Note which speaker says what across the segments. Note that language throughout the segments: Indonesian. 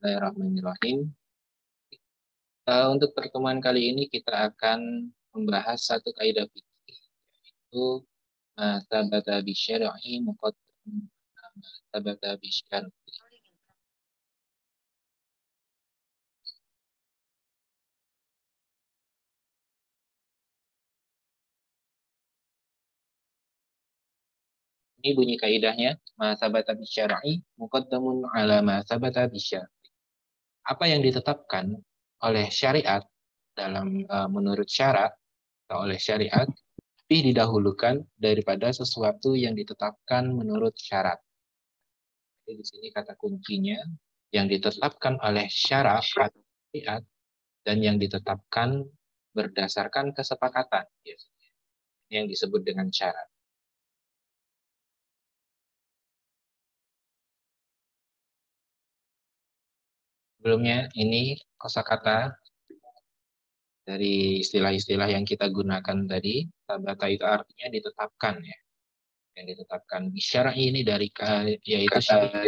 Speaker 1: Bismillahirrahmanirrahim. Untuk pertemuan kali ini kita akan membahas satu kaidah fikih, yaitu tsabata bisyar'i muqaddam tsabata bisyar'i. Ini bunyi kaidahnya, ma tsabata bisyar'i muqaddamun ala ma tsabata bisyar'i. Apa yang ditetapkan oleh syariat dalam menurut syarat atau oleh syariat lebih didahulukan daripada sesuatu yang ditetapkan menurut syarat. Jadi di sini kata kuncinya yang ditetapkan oleh syarat syariat dan yang ditetapkan berdasarkan kesepakatan, yang disebut dengan syarat. Sebelumnya ini kosakata dari istilah-istilah yang kita gunakan tadi. Tsabata itu artinya ditetapkan, ya. Yang ditetapkan bisyar'i ini dari yaitu syariat.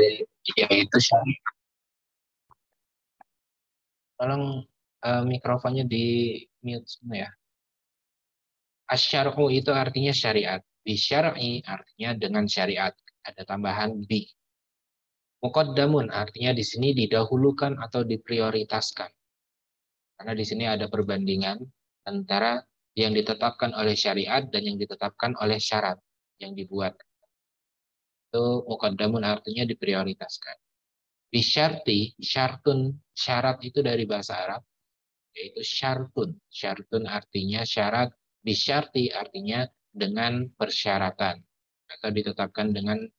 Speaker 1: Tolong mikrofonnya di mute semua, ya. Asyar'u itu artinya syariat. Bisyar'i artinya dengan syariat. Ada tambahan bi. Muqaddamun artinya di sini didahulukan atau diprioritaskan. Karena di sini ada perbandingan antara yang ditetapkan oleh syariat dan yang ditetapkan oleh syarat yang dibuat. Itu muqaddamun artinya diprioritaskan. Bisyarti, syartun, syarat itu dari bahasa Arab, yaitu syartun. Syartun artinya syarat, bisyarti artinya dengan persyaratan atau ditetapkan dengan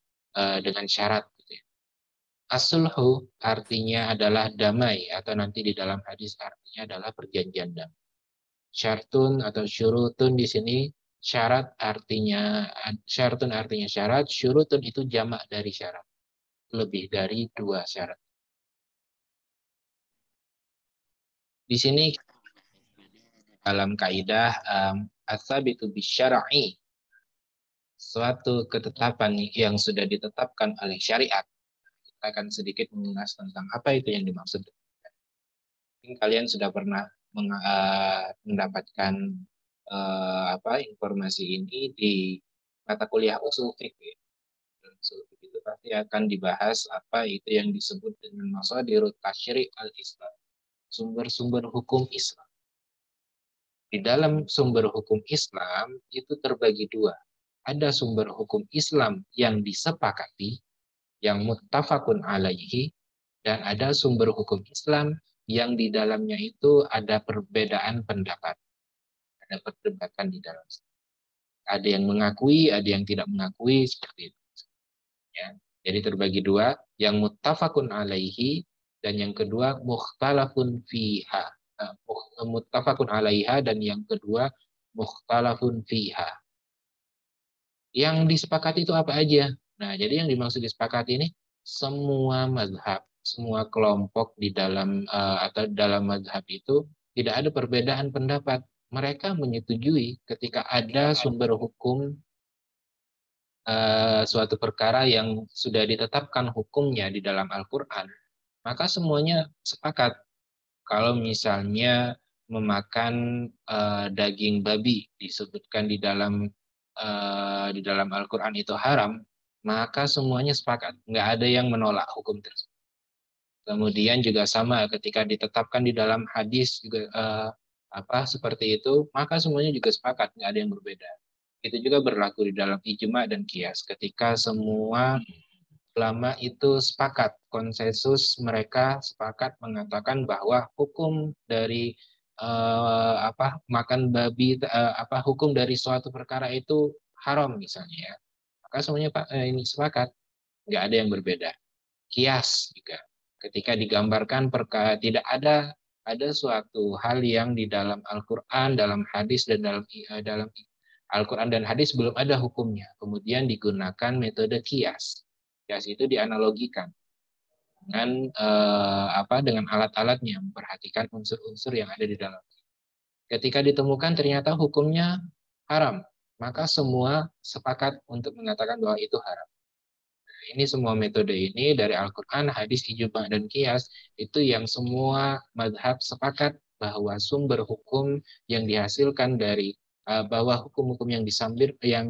Speaker 1: syarat. As-sulhu artinya adalah damai atau nanti di dalam hadis artinya adalah perjanjian damai. Syartun atau syurutun di sini syartun artinya syarat, syurutun itu jamak dari syarat. Lebih dari 2 syarat. Di sini dalam kaidah as-sabitu bisyar'i, suatu ketetapan yang sudah ditetapkan oleh syariat. Kita akan sedikit mengulas tentang apa itu yang dimaksud. Mungkin kalian sudah pernah mendapatkan informasi ini di mata kuliah usul fikih. Usul fikih itu pasti akan dibahas apa itu yang disebut dengan masadirut tasyri' al-Islam, sumber-sumber hukum Islam. Di dalam sumber hukum Islam itu terbagi 2. Ada sumber hukum Islam yang disepakati, yang muttafaqun alaihi, dan ada sumber hukum Islam yang di dalamnya itu ada perbedaan pendapat. Ada perdebatan di dalam. Ada yang mengakui, ada yang tidak mengakui, seperti itu. Ya. Jadi terbagi 2, yang muttafaqun alaihi dan yang kedua mukhtalafun fiha. Muttafaqun alaiha dan yang kedua mukhtalafun fiha. Yang disepakati itu apa aja? Nah, jadi yang dimaksud disepakati ini semua mazhab, semua kelompok di dalam atau dalam mazhab itu tidak ada perbedaan pendapat. Mereka menyetujui ketika ada sumber hukum suatu perkara yang sudah ditetapkan hukumnya di dalam Al-Quran, maka semuanya sepakat. Kalau misalnya memakan daging babi disebutkan di dalam Al-Quran itu haram, maka semuanya sepakat. Nggak ada yang menolak hukum tersebut. Kemudian juga sama ketika ditetapkan di dalam hadis juga seperti itu, maka semuanya juga sepakat, nggak ada yang berbeda. Itu juga berlaku di dalam ijma dan qiyas. Ketika semua ulama itu sepakat, konsensus mereka sepakat mengatakan bahwa hukum dari makan babi, hukum dari suatu perkara itu haram misalnya, ya. Maka semuanya ini sepakat, nggak ada yang berbeda. Qiyas juga. Ketika digambarkan perkara tidak ada suatu hal yang di dalam Al-Quran, dalam hadis dan dalam Al-Quran dan hadis belum ada hukumnya. Kemudian digunakan metode qiyas. Qiyas itu dianalogikan dengan alat-alatnya, memperhatikan unsur-unsur yang ada di dalam. Ketika ditemukan ternyata hukumnya haram, maka semua sepakat untuk mengatakan bahwa itu haram. Ini semua metode ini dari Al-Quran, hadis, ijma, dan qiyas itu yang semua madhab sepakat bahwa sumber hukum yang dihasilkan dari bahwa hukum-hukum yang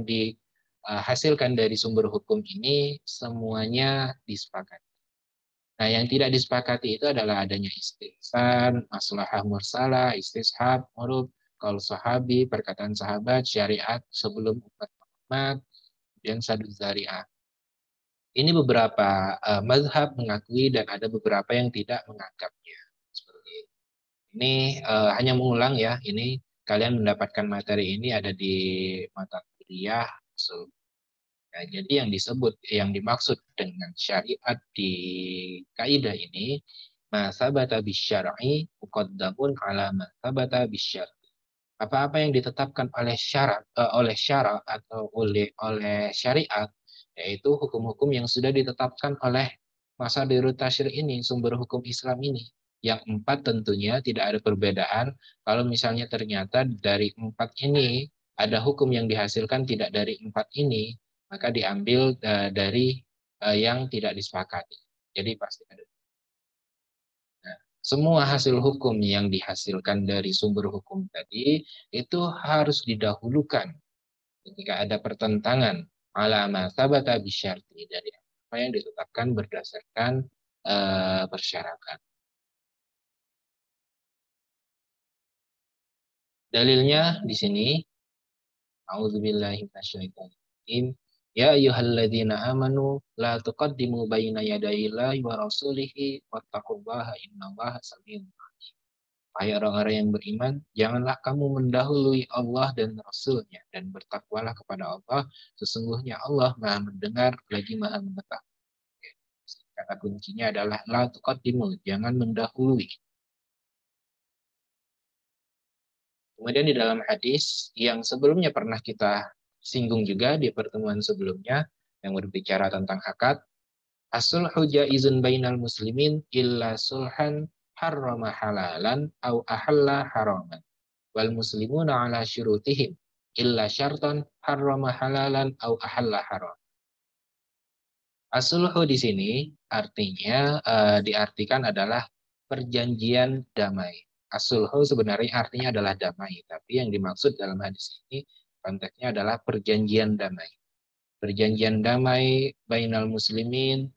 Speaker 1: dihasilkan dari sumber hukum ini semuanya disepakati. Nah, yang tidak disepakati itu adalah adanya istihsan, maslahah mursalah, istishab, urub, qaul sahabi, perkataan sahabat, syariat sebelum umat Muhammad, dan sadud zari'ah. Ini beberapa mazhab mengakui dan ada beberapa yang tidak menganggapnya. Seperti ini hanya mengulang ya. Ini kalian mendapatkan materi ini ada di mata kuliah. Ya, jadi yang dimaksud dengan syariat di kaidah ini, ma sabata bisyar'i muqaddamun ala ma sabata bisyar'i. Apa-apa yang ditetapkan oleh syarat atau oleh syariat, yaitu hukum-hukum yang sudah ditetapkan oleh masadirut tasyri' ini, sumber hukum Islam ini. Yang empat tentunya tidak ada perbedaan. Kalau misalnya ternyata dari empat ini ada hukum yang dihasilkan tidak dari empat ini, maka diambil dari yang tidak disepakati. Jadi pasti ada. Semua hasil hukum yang dihasilkan dari sumber hukum tadi itu harus didahulukan ketika ada pertentangan ala sabata bisyarti dari apa yang ditetapkan berdasarkan persyaratan. Dalilnya di sini, a'udzubillahi minasyaitonir ya ayyuhalladzina amanu la tuqaddimu baina yadayillahi wa rasulihi wattaqullaha innallaha samiun alim. Hai orang-orang yang beriman, janganlah kamu mendahului Allah dan Rasul-Nya, dan bertakwalah kepada Allah, sesungguhnya Allah Maha mendengar lagi Maha mengetahui. Kata kuncinya adalah la tuqaddimu, jangan mendahului. Kemudian di dalam hadis yang sebelumnya pernah kita singgung juga di pertemuan sebelumnya, yang berbicara tentang akad, as-sulhu jaizun bainal muslimin illa sulhan harrama halalan au ahalla haraman. Wal muslimuna ala syurutihim illa syartan harrama halalan au ahalla haram. As-sulhu di sini artinya diartikan adalah perjanjian damai. As-sulhu sebenarnya artinya adalah damai, tapi yang dimaksud dalam hadis ini konteksnya adalah perjanjian damai. Perjanjian damai bainal muslimin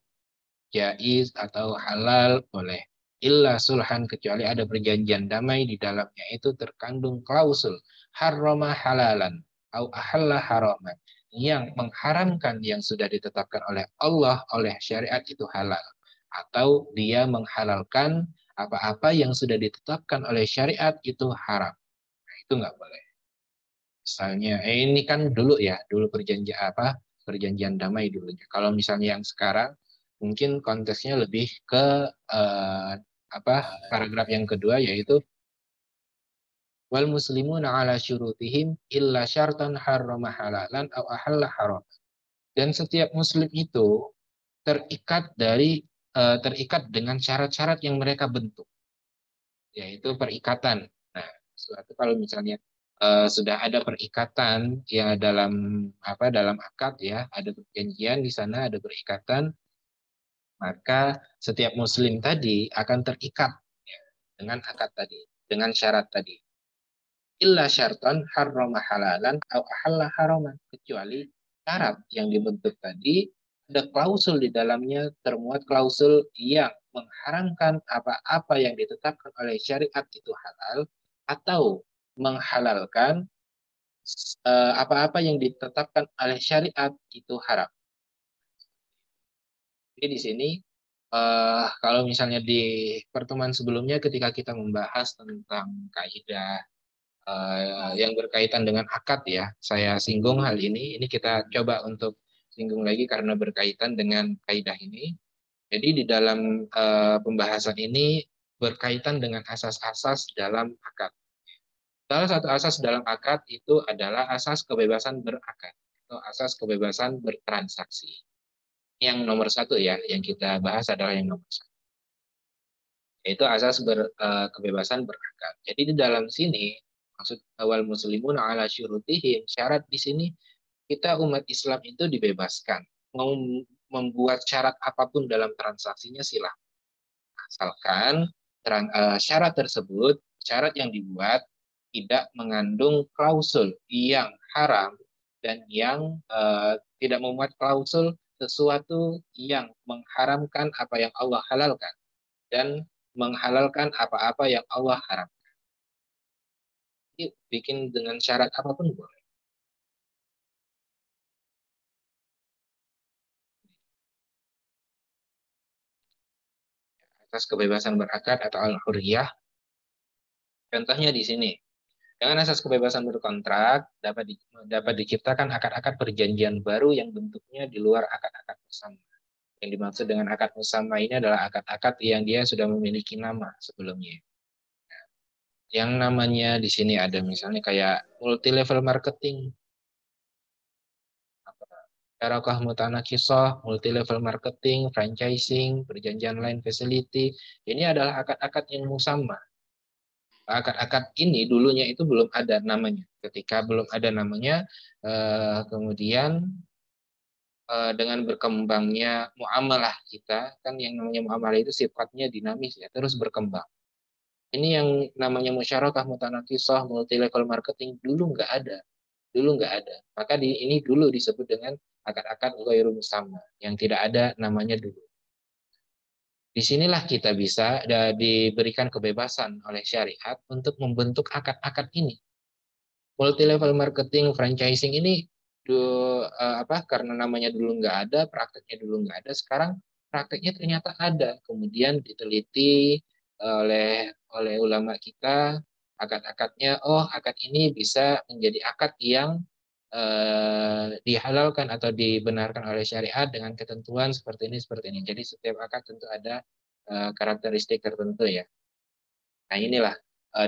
Speaker 1: jaiz atau halal boleh. Illa sulhan, kecuali ada perjanjian damai di dalamnya itu terkandung klausul harrama halalan au ahalla haraman, yang mengharamkan yang sudah ditetapkan oleh Allah, oleh syariat itu halal, atau dia menghalalkan apa-apa yang sudah ditetapkan oleh syariat itu haram. Nah, itu nggak boleh. Misalnya, ini kan dulu ya, dulu perjanjian damai dulunya. Kalau misalnya yang sekarang, mungkin konteksnya lebih ke paragraf yang kedua, yaitu wal muslimuna ala syurutihim illa syartan harrama halalan au ahalla haram. Dan setiap muslim itu terikat dengan syarat-syarat yang mereka bentuk, yaitu perikatan. Nah, suatu kalau misalnya sudah ada perikatan ya dalam akad ya, ada perjanjian di sana, ada perikatan, maka setiap muslim tadi akan terikat ya, dengan akad tadi, dengan syarat tadi. Illa syartan harrama halalan au ahalla haraman, kecuali syarat yang dibentuk tadi ada klausul di dalamnya, termuat klausul yang mengharamkan apa-apa yang ditetapkan oleh syariat itu halal, atau menghalalkan apa-apa yang ditetapkan oleh syariat itu haram. Jadi di sini kalau misalnya di pertemuan sebelumnya ketika kita membahas tentang kaidah yang berkaitan dengan akad ya, saya singgung hal ini. Ini kita coba untuk singgung lagi karena berkaitan dengan kaidah ini. Jadi di dalam pembahasan ini berkaitan dengan asas-asas dalam akad. Salah satu asas dalam akad itu adalah asas kebebasan berakad atau asas kebebasan bertransaksi. Yang nomor satu ya, yang kita bahas adalah yang nomor satu, yaitu asas kebebasan berakad. Jadi di dalam sini maksud awal muslimun ala syurutihim, syarat di sini kita umat Islam itu dibebaskan. Mau membuat syarat apapun dalam transaksinya silahkan. Asalkan syarat tersebut, syarat yang dibuat tidak mengandung klausul yang haram dan yang tidak memuat klausul sesuatu yang mengharamkan apa yang Allah halalkan dan menghalalkan apa-apa yang Allah haramkan. Jadi, bikin dengan syarat apapun boleh. Atas kebebasan berakad atau al-hurriyah. Contohnya di sini. Dengan asas kebebasan berkontrak, dapat diciptakan akad-akad perjanjian baru yang bentuknya di luar akad-akad bersama. Yang dimaksud dengan akad bersama ini adalah akad-akad yang dia sudah memiliki nama sebelumnya. Yang namanya di sini ada misalnya kayak multi level marketing, Syarakah mutanakisah, multi level marketing, franchising, perjanjian lain facility. Ini adalah akad-akad yang musamma. Akad-akad ini dulunya itu belum ada namanya. Ketika belum ada namanya, kemudian dengan berkembangnya muamalah kita, kan yang namanya muamalah itu sifatnya dinamis ya, terus berkembang. Ini yang namanya musyarakah mutanakisah, multi level marketing dulu nggak ada. Dulu nggak ada. Maka ini dulu disebut dengan akad-akad ghairu musamma, yang tidak ada namanya dulu. Disinilah kita bisa diberikan kebebasan oleh syariat untuk membentuk akad-akad ini. Multi level marketing, franchising ini karena namanya dulu nggak ada, prakteknya dulu nggak ada, sekarang prakteknya ternyata ada. Kemudian diteliti oleh ulama kita, akad-akadnya, oh akad ini bisa menjadi akad yang dihalalkan atau dibenarkan oleh syariat dengan ketentuan seperti ini, seperti ini. Jadi setiap akad tentu ada karakteristik tertentu ya. Nah inilah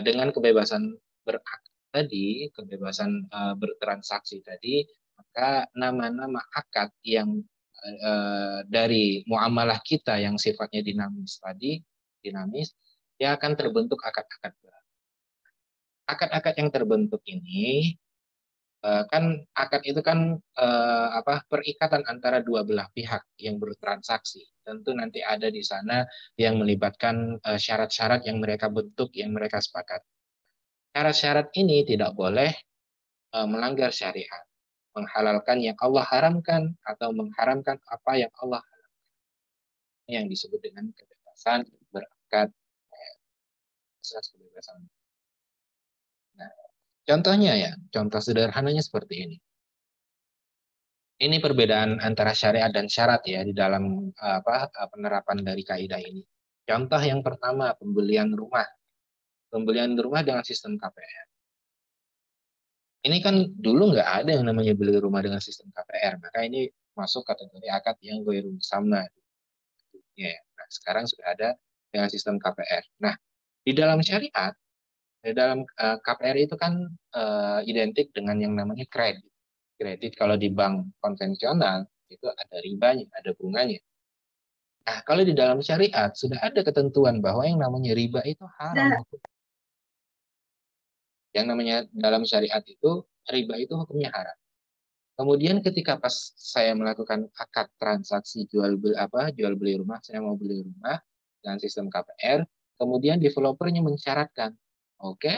Speaker 1: dengan kebebasan berakad tadi, kebebasan bertransaksi tadi, maka nama-nama akad yang dari muamalah kita yang sifatnya dinamis tadi, dia akan terbentuk akad-akad baru. Akad-akad yang terbentuk ini kan akad itu kan perikatan antara dua belah pihak yang bertransaksi. Tentu nanti ada di sana yang melibatkan syarat-syarat yang mereka bentuk, yang mereka sepakat. Syarat-syarat ini tidak boleh melanggar syariat, menghalalkan yang Allah haramkan atau mengharamkan apa yang Allah haramkan. Yang disebut dengan kebebasan berakad, asas kebebasan. Nah, contohnya ya, contoh sederhananya seperti ini. Ini perbedaan antara syariat dan syarat ya di dalam penerapan dari kaidah ini. Contoh yang pertama, pembelian rumah. Pembelian rumah dengan sistem KPR. Ini kan dulu nggak ada yang namanya beli rumah dengan sistem KPR, maka ini masuk kategori akad yang ghairu musamma. Ya, nah, sekarang sudah ada dengan sistem KPR. Nah, di dalam syariat, di dalam KPR itu kan identik dengan yang namanya kredit. Kredit kalau di bank konvensional itu ada ribanya, ada bunganya. Nah, kalau di dalam syariat sudah ada ketentuan bahwa yang namanya riba itu haram. Yang namanya dalam syariat itu riba itu hukumnya haram. Kemudian ketika pas saya melakukan akad transaksi jual beli rumah, saya mau beli rumah dengan sistem KPR, kemudian developernya mensyaratkan, oke,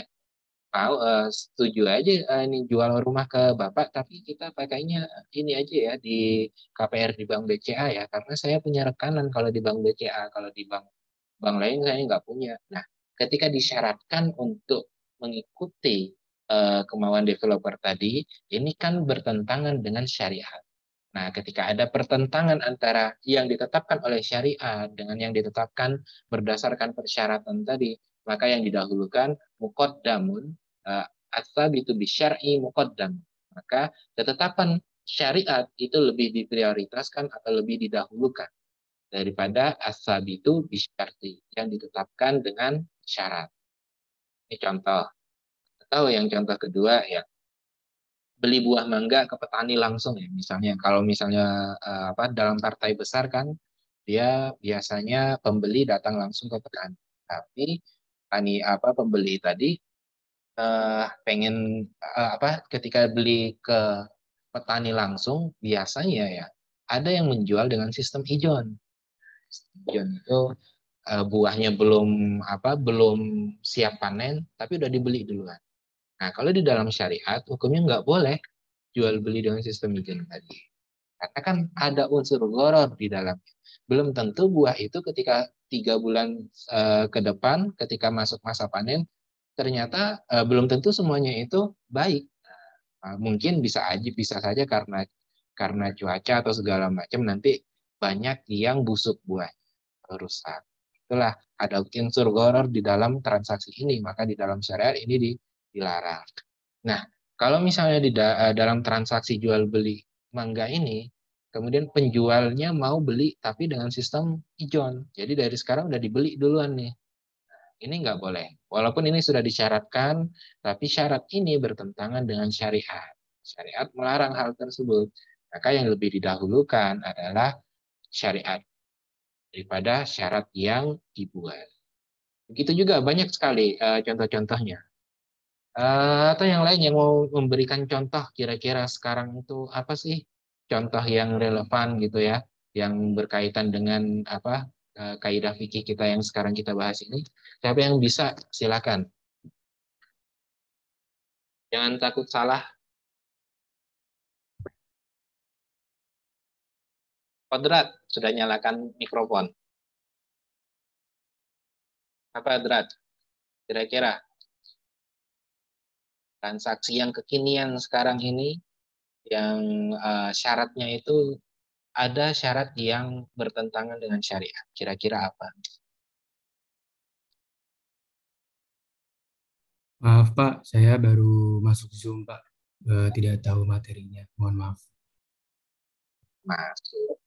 Speaker 1: setuju aja ini jual rumah ke Bapak, tapi kita pakainya ini aja ya di KPR di Bank BCA ya, karena saya punya rekanan kalau di Bank BCA, kalau di bank lain saya nggak punya. Nah, ketika disyaratkan untuk mengikuti kemauan developer tadi, ini kan bertentangan dengan syariat. Nah, ketika ada pertentangan antara yang ditetapkan oleh syariat dengan yang ditetapkan berdasarkan persyaratan tadi, maka yang didahulukan muqaddamun as-sabitu bisyar'i muqaddam. Maka ketetapan syariat itu lebih diprioritaskan atau lebih didahulukan daripada as-sabitu bisyar'i yang ditetapkan dengan syarat. Ini contoh. Atau yang contoh kedua ya, beli buah mangga ke petani langsung ya. Misalnya kalau misalnya dalam partai besar kan dia biasanya pembeli datang langsung ke petani. Tapi pembeli tadi pengen ketika beli ke petani langsung biasanya ya ada yang menjual dengan sistem ijon. Ijon itu buahnya belum siap panen, tapi udah dibeli duluan. Nah, kalau di dalam syariat, hukumnya nggak boleh jual beli dengan sistem ijon tadi. Karena kan ada unsur gharar di dalamnya. Belum tentu buah itu ketika 3 bulan ke depan, ketika masuk masa panen, ternyata belum tentu semuanya itu baik. Mungkin bisa saja karena cuaca atau segala macam nanti banyak yang busuk buah, rusak. Itulah ada unsur gharar di dalam transaksi ini, maka di dalam syariat ini dilarang. Nah, kalau misalnya dalam transaksi jual beli mangga ini, kemudian penjualnya mau beli tapi dengan sistem ijon. Jadi dari sekarang udah dibeli duluan nih. Ini nggak boleh. Walaupun ini sudah disyaratkan, tapi syarat ini bertentangan dengan syariat. Syariat melarang hal tersebut. Maka yang lebih didahulukan adalah syariat daripada syarat yang dibuat. Begitu juga banyak sekali contoh-contohnya. Atau yang lain yang mau memberikan contoh kira-kira sekarang itu apa sih contoh yang relevan gitu ya, yang berkaitan dengan kaidah fikih kita yang sekarang kita bahas ini. Siapa yang bisa silakan. Jangan takut salah. Kodrat sudah nyalakan mikrofon. Apa Kodrat? Kira-kira transaksi yang kekinian sekarang ini yang syaratnya itu ada syarat yang bertentangan dengan syariat. Kira-kira apa?
Speaker 2: Maaf Pak, saya baru masuk Zoom Pak. Tidak tahu materinya, mohon maaf.
Speaker 1: Masuk.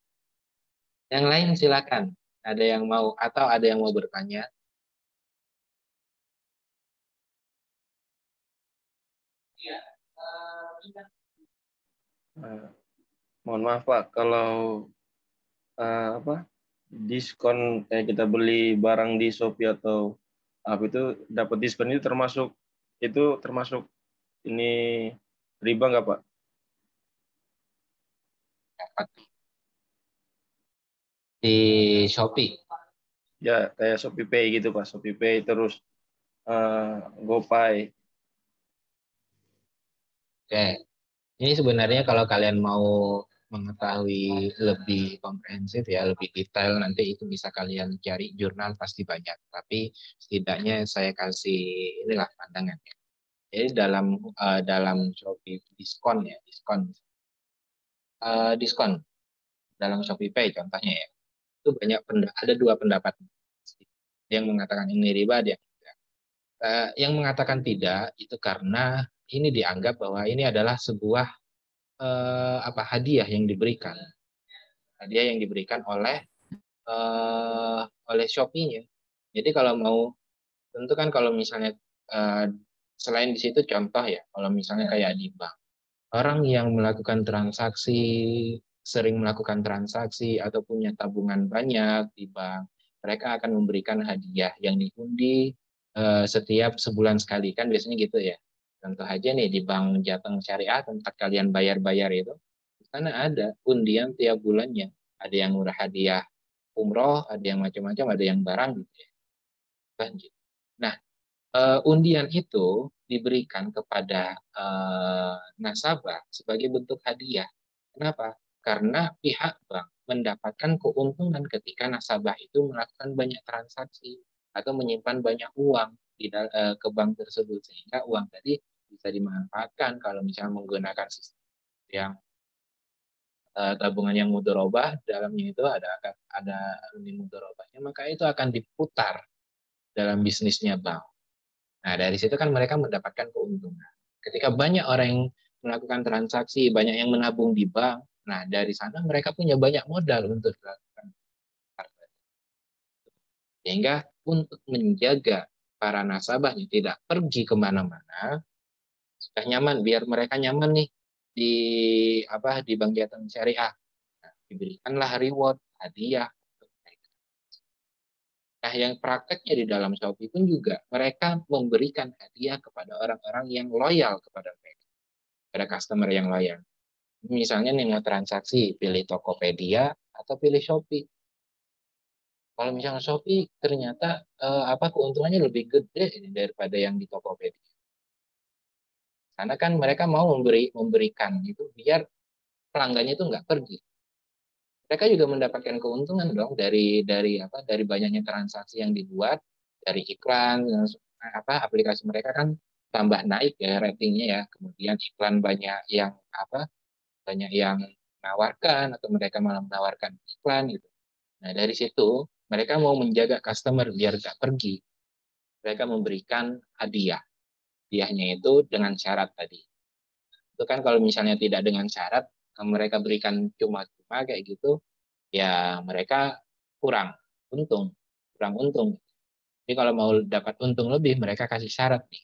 Speaker 1: Yang lain silakan. Ada yang mau atau ada yang mau bertanya?
Speaker 3: Eh, mohon maaf Pak, kalau apa diskon kayak kita beli barang di Shopee atau apa itu dapat diskon itu termasuk ini riba nggak Pak?
Speaker 1: Dapat di Shopee.
Speaker 3: Ya kayak Shopee Pay gitu Pak, Shopee Pay terus GoPay.
Speaker 1: Oke. Ini sebenarnya kalau kalian mau mengetahui lebih komprehensif ya, lebih detail nanti itu bisa kalian cari jurnal pasti banyak. Tapi setidaknya saya kasih inilah pandangan ya. Jadi dalam Shopee diskon ya, diskon dalam Shopee Pay contohnya ya. Itu ada 2 pendapat yang mengatakan ini riba dia. Yang mengatakan tidak itu karena ini dianggap bahwa ini adalah sebuah hadiah yang diberikan. Hadiah yang diberikan oleh Shopee-nya. Jadi kalau mau tentu kan kalau misalnya eh, selain di situ contoh ya, kalau misalnya kayak di bank, orang yang melakukan transaksi sering melakukan transaksi atau punya tabungan banyak di bank, mereka akan memberikan hadiah yang diundi setiap sebulan sekali kan biasanya gitu ya. Contoh aja nih di Bank Jateng Syariah tempat kalian bayar-bayar itu, di sana ada undian tiap bulannya. Ada yang murah hadiah umroh, ada yang macam-macam, ada yang barang gitu ya. Lanjut. Nah, undian itu diberikan kepada nasabah sebagai bentuk hadiah. Kenapa? Karena pihak bank mendapatkan keuntungan ketika nasabah itu melakukan banyak transaksi atau menyimpan banyak uang ke bank tersebut sehingga uang tadi bisa dimanfaatkan kalau misalnya menggunakan sistem yang tabungan yang mudharabah dalamnya itu ada undi mudharabahnya maka itu akan diputar dalam bisnisnya bank. Nah, dari situ kan mereka mendapatkan keuntungan. Ketika banyak orang yang melakukan transaksi, banyak yang menabung di bank, nah dari sana mereka punya banyak modal untuk melakukan harta. Sehingga untuk menjaga para nasabahnya tidak pergi kemana-mana, sudah nyaman, biar mereka nyaman nih di di Bank Jateng Syariah. Nah, diberikanlah reward, hadiah. Nah, yang prakteknya di dalam Shopee pun juga mereka memberikan hadiah kepada orang-orang yang loyal kepada mereka, pada customer yang loyal. Misalnya nih mau transaksi, pilih Tokopedia atau pilih Shopee. Kalau misalnya Shopee ternyata keuntungannya lebih gede ini daripada yang di Tokopedia. Karena kan mereka mau memberikan itu biar pelanggannya itu nggak pergi. Mereka juga mendapatkan keuntungan dong dari banyaknya transaksi yang dibuat, dari iklan, aplikasi mereka kan tambah naik ya ratingnya ya. Kemudian iklan banyak yang menawarkan atau mereka malah menawarkan iklan gitu. Nah dari situ mereka mau menjaga customer biar nggak pergi. Mereka memberikan hadiah. Hadiahnya itu dengan syarat tadi. Itu kan kalau misalnya tidak dengan syarat, mereka berikan cuma-cuma kayak gitu, ya mereka kurang untung, kurang untung. Jadi kalau mau dapat untung lebih, mereka kasih syarat nih.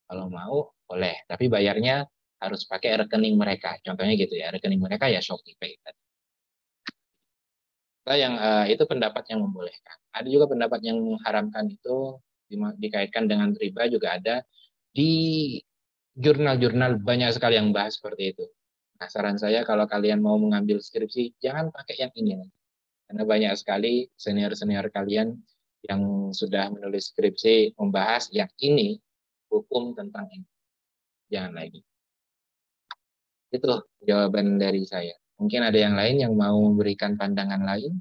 Speaker 1: Kalau mau boleh, tapi bayarnya harus pakai rekening mereka. Contohnya gitu ya, rekening mereka ya ShopeePay. Itu pendapat yang membolehkan. Ada juga pendapat yang mengharamkan itu dikaitkan dengan riba juga ada di jurnal-jurnal banyak sekali yang bahas seperti itu. Nah, saran saya kalau kalian mau mengambil skripsi, jangan pakai yang ini. Karena banyak sekali senior-senior kalian yang sudah menulis skripsi membahas yang ini, hukum tentang ini. Jangan lagi. Itu jawaban dari saya. Mungkin ada yang lain yang mau memberikan pandangan lain?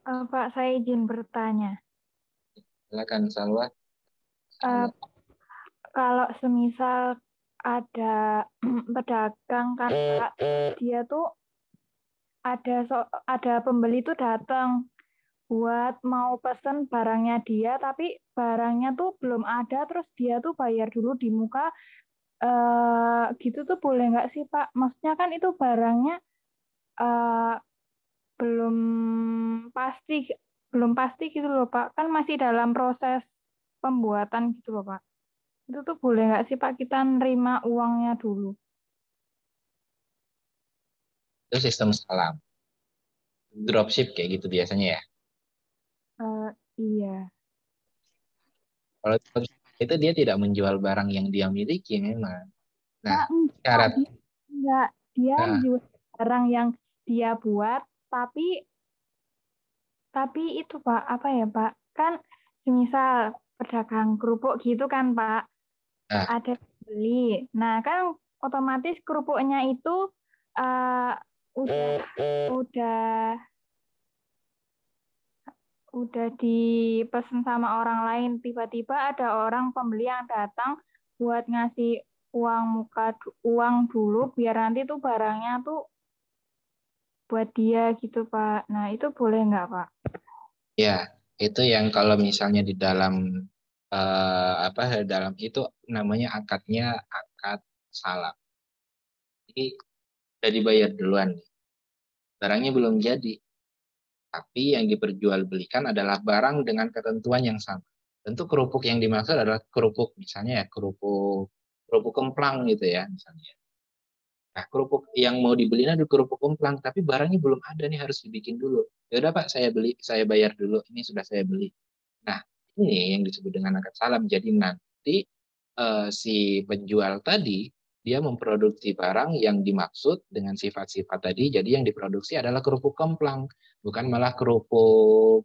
Speaker 4: Pak, saya izin bertanya.
Speaker 1: Silakan, Salwa.
Speaker 4: Kalau semisal ada pedagang kan Pak, dia tuh ada pembeli tuh datang buat mau pesen barangnya dia, tapi barangnya tuh belum ada, terus dia tuh bayar dulu di muka, gitu tuh boleh nggak sih Pak? Maksudnya kan itu barangnya belum pasti belum pasti gitu loh Pak, kan masih dalam proses pembuatan gitu loh Pak. Itu tuh boleh nggak sih Pak kita nerima uangnya dulu?
Speaker 1: Itu sistem salam. Dropship kayak gitu biasanya ya.
Speaker 4: Iya.
Speaker 1: Kalau itu dia tidak menjual barang yang dia miliki memang. Nah,
Speaker 4: Enggak,
Speaker 1: syarat.
Speaker 4: dia
Speaker 1: Nah,
Speaker 4: menjual barang yang dia buat, tapi itu Pak, apa ya Pak? Kan misal pedagang kerupuk gitu kan Pak,
Speaker 1: nah,
Speaker 4: ada beli. Nah kan otomatis kerupuknya itu uh, udah udah dipesan sama orang lain, tiba-tiba ada orang pembeli yang datang buat ngasih uang dulu biar nanti tuh barangnya tuh buat dia gitu Pak. Nah itu boleh nggak Pak?
Speaker 1: ya, itu yang kalau misalnya di dalam dalam itu namanya akadnya akad salam. Jadi sudah dibayar duluan nih. Barangnya belum jadi, tapi yang diperjualbelikan adalah barang dengan ketentuan yang sama. Tentu kerupuk yang dimaksud adalah kerupuk misalnya ya kerupuk kemplang gitu ya misalnya. Nah, kerupuk yang mau dibeli ada kerupuk kemplang, tapi barangnya belum ada nih harus dibikin dulu. Ya udah Pak, saya bayar dulu. Ini sudah saya beli. Nah, ini yang disebut dengan akad salam. Jadi nanti si penjual tadi dia memproduksi barang yang dimaksud dengan sifat-sifat tadi. Jadi yang diproduksi adalah kerupuk kemplang, bukan malah kerupuk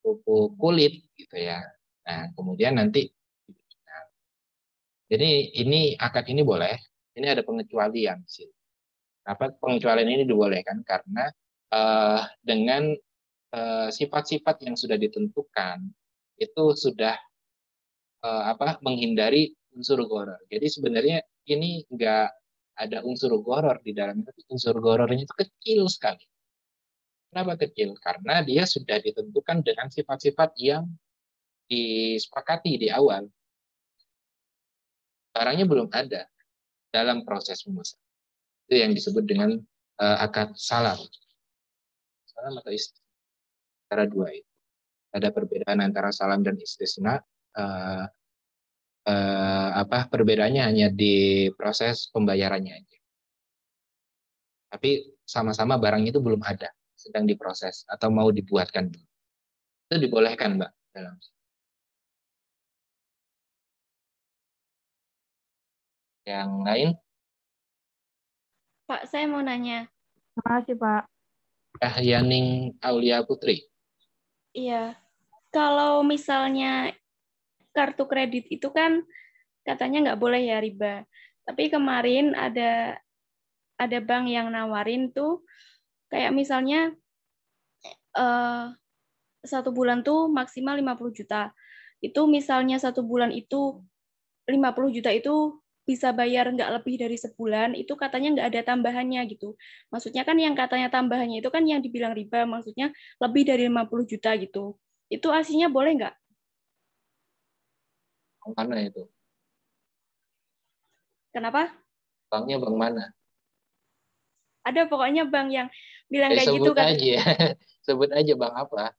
Speaker 1: kerupuk kulit gitu ya. Nah, kemudian nanti jadi ini akad ini boleh. Ini ada pengecualian sih. Pengecualian ini dibolehkan karena dengan sifat-sifat yang sudah ditentukan itu sudah menghindari unsur gharar. Jadi sebenarnya ini enggak ada unsur gharar di dalamnya, tapi unsur ghararnya itu kecil sekali. Kenapa kecil? Karena dia sudah ditentukan dengan sifat-sifat yang disepakati di awal. Barangnya belum ada dalam proses pemesanan. Itu yang disebut dengan akad salam. Salam atau istisna. Antara dua itu. Ada perbedaan antara salam dan istisna. Perbedaannya hanya di proses pembayarannya aja. Tapi sama-sama barang itu belum ada, sedang diproses atau mau dibuatkan dulu. Itu dibolehkan, Mbak, dalam. Yang lain?
Speaker 5: Pak, saya mau nanya.
Speaker 4: Terima kasih, Pak.
Speaker 1: Yaning Aulia Putri.
Speaker 5: Iya, kalau misalnya kartu kredit itu kan katanya nggak boleh ya riba. Tapi kemarin ada bank yang nawarin tuh kayak misalnya eh, 1 bulan tuh maksimal 50 juta. Itu misalnya 1 bulan itu 50 juta itu bisa bayar nggak lebih dari sebulan, itu katanya nggak ada tambahannya gitu. Maksudnya kan yang katanya tambahannya itu kan yang dibilang riba, maksudnya lebih dari 50 juta gitu. Itu aslinya boleh nggak?
Speaker 1: Mana itu?
Speaker 5: Kenapa?
Speaker 1: Banknya bank mana?
Speaker 5: Ada pokoknya bank yang bilang kayak gitu
Speaker 1: Sebut
Speaker 5: kan,
Speaker 1: aja. Sebut aja bank apa?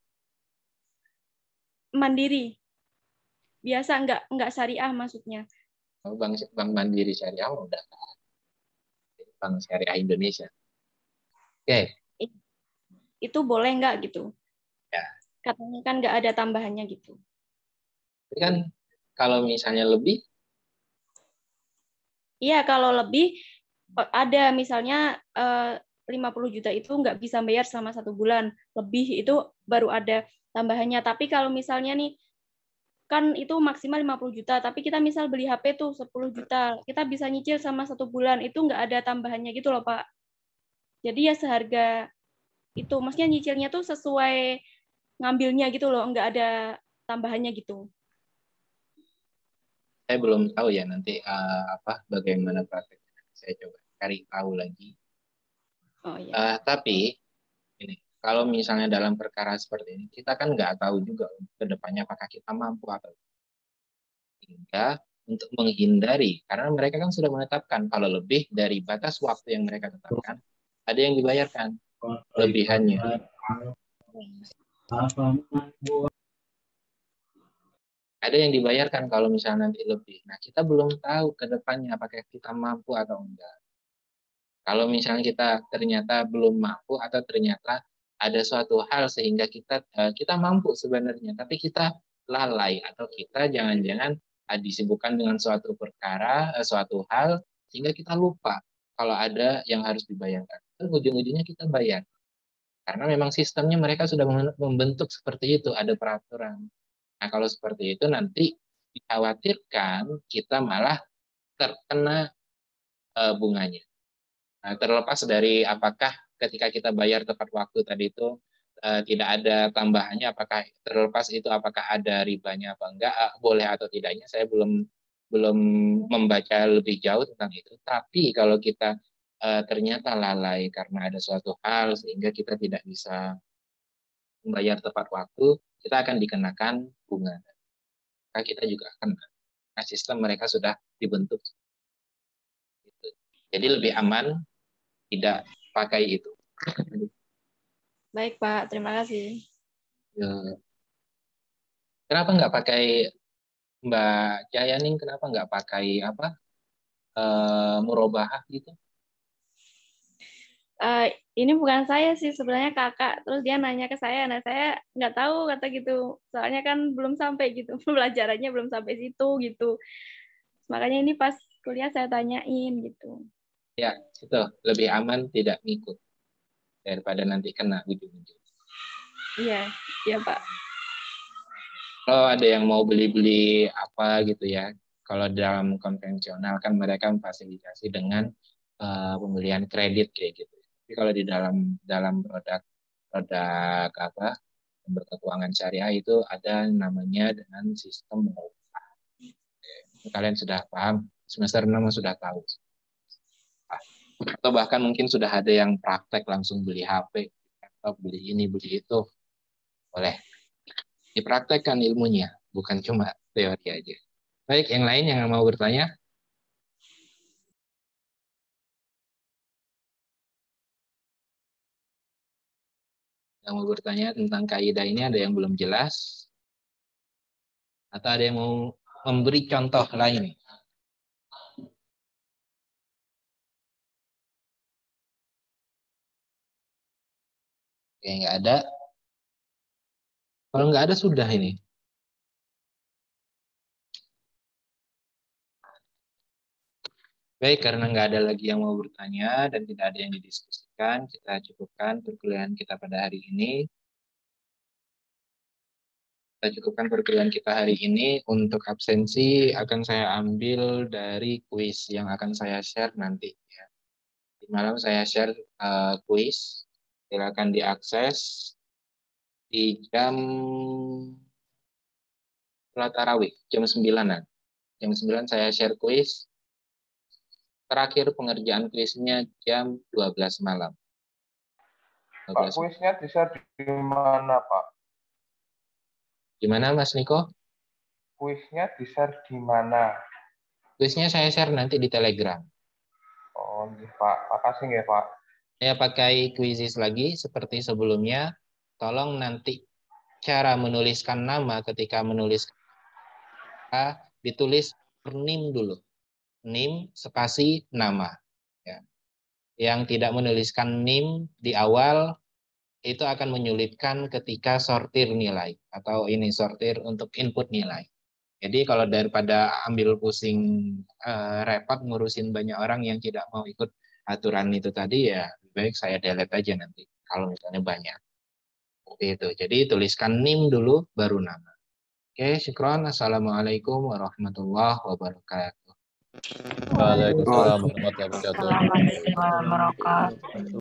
Speaker 5: Mandiri. Biasa nggak syariah maksudnya.
Speaker 1: Bank Mandiri Syariah udah. Bank Syariah Indonesia. Oke.
Speaker 5: Itu boleh nggak gitu?
Speaker 1: Ya.
Speaker 5: Katanya kan nggak ada tambahannya gitu.
Speaker 1: Tapi kan kalau misalnya lebih,
Speaker 5: Iya, kalau lebih ada misalnya 50 juta itu nggak bisa bayar selama 1 bulan. Lebih itu baru ada tambahannya. Tapi kalau misalnya nih, kan itu maksimal 50 juta, tapi kita misal beli HP tuh 10 juta, kita bisa nyicil sama 1 bulan, itu nggak ada tambahannya gitu loh, Pak. Jadi ya seharga itu, maksudnya nyicilnya tuh sesuai ngambilnya gitu loh, nggak ada tambahannya gitu.
Speaker 1: saya belum tahu ya nanti bagaimana prakteknya. Saya coba cari tahu lagi.
Speaker 5: Oh iya.
Speaker 1: Tapi ini, kalau misalnya dalam perkara seperti ini, kita kan nggak tahu juga ke depannya apakah kita mampu atau tidak. Sehingga untuk menghindari, karena mereka kan sudah menetapkan kalau lebih dari batas waktu yang mereka tetapkan, ada yang dibayarkan lebihannya. Ada yang dibayarkan kalau misalnya nanti lebih. Nah, kita belum tahu ke depannya apakah kita mampu atau enggak. Kalau misalnya kita ternyata belum mampu atau ternyata ada suatu hal sehingga kita mampu sebenarnya, tapi kita lalai atau kita jangan-jangan disibukkan dengan suatu perkara, suatu hal sehingga kita lupa kalau ada yang harus dibayarkan. Dan ujung-ujungnya kita bayar. Karena memang sistemnya mereka sudah membentuk seperti itu, ada peraturan. Nah, kalau seperti itu nanti dikhawatirkan kita malah terkena bunganya. Nah, terlepas dari apakah ketika kita bayar tepat waktu tadi itu tidak ada tambahannya, apakah terlepas itu apakah ada ribanya apa enggak, boleh atau tidaknya saya belum membaca lebih jauh tentang itu. Tapi kalau kita ternyata lalai karena ada suatu hal sehingga kita tidak bisa membayar tepat waktu, kita akan dikenakan bunga. Maka kita juga akan, nah, sistem mereka sudah dibentuk. Jadi lebih aman tidak pakai itu.
Speaker 5: Baik, Pak. Terima kasih.
Speaker 1: Kenapa nggak pakai Mbak Cayaning? Kenapa nggak pakai murabahah gitu?
Speaker 5: Ini bukan saya sih, sebenarnya kakak. Terus dia nanya ke saya, nah saya nggak tahu kata gitu. Soalnya kan belum sampai gitu, pelajarannya belum sampai situ gitu. Makanya ini pas kuliah saya tanyain gitu.
Speaker 1: Ya, itu lebih aman tidak ngikut daripada nanti kena ujung-ujung.
Speaker 5: Iya, iya Pak.
Speaker 1: Kalau ada yang mau beli-beli apa gitu ya, kalau dalam konvensional kan mereka memfasilitasi dengan pembelian kredit kayak gitu. Tapi kalau di dalam produk keuangan syariah itu ada namanya dengan sistem murabahah. Kalian sudah paham, semester 6 sudah tahu. Atau bahkan mungkin sudah ada yang praktek langsung beli HP, atau beli ini, beli itu. Boleh dipraktekkan ilmunya, bukan cuma teori aja. Baik, yang lain yang mau bertanya? Yang mau bertanya tentang kaidah ini ada yang belum jelas? Atau ada yang mau memberi contoh lain? Oke, nggak ada. Kalau nggak ada sudah ini. Baik, karena nggak ada lagi yang mau bertanya dan tidak ada yang didiskusikan, kita cukupkan perkuliahan kita pada hari ini. Kita cukupkan perkuliahan kita hari ini. Untuk absensi akan saya ambil dari kuis yang akan saya share nanti. Di malam saya share kuis. Silakan diakses di jam sholat tarawih, jam 9-an. Jam 9 saya share kuis. Terakhir pengerjaan kuisnya jam 12 malam.
Speaker 6: Pak, kuisnya bisa di mana, Pak?
Speaker 1: Gimana, Mas Niko?
Speaker 6: Kuisnya di-share di mana?
Speaker 1: Kuisnya saya share nanti di Telegram.
Speaker 6: Oh, iya, Pak. Makasih ya, Pak.
Speaker 1: Saya pakai Quizizz lagi seperti sebelumnya. Tolong nanti cara menuliskan nama ketika menulis ditulis NIM dulu. NIM spasi nama. Ya. Yang tidak menuliskan NIM di awal itu akan menyulitkan ketika sortir nilai atau ini sortir untuk input nilai. Jadi kalau daripada ambil pusing repot ngurusin banyak orang yang tidak mau ikut aturan itu tadi, ya lebih baik saya delete aja nanti kalau misalnya banyak. Seperti itu. Jadi tuliskan NIM dulu baru nama. Oke, syukron. Assalamualaikum warahmatullahi wabarakatuh.
Speaker 7: Waalaikumsalam warahmatullahi wabarakatuh.
Speaker 4: Assalamualaikum warahmatullahi wabarakatuh.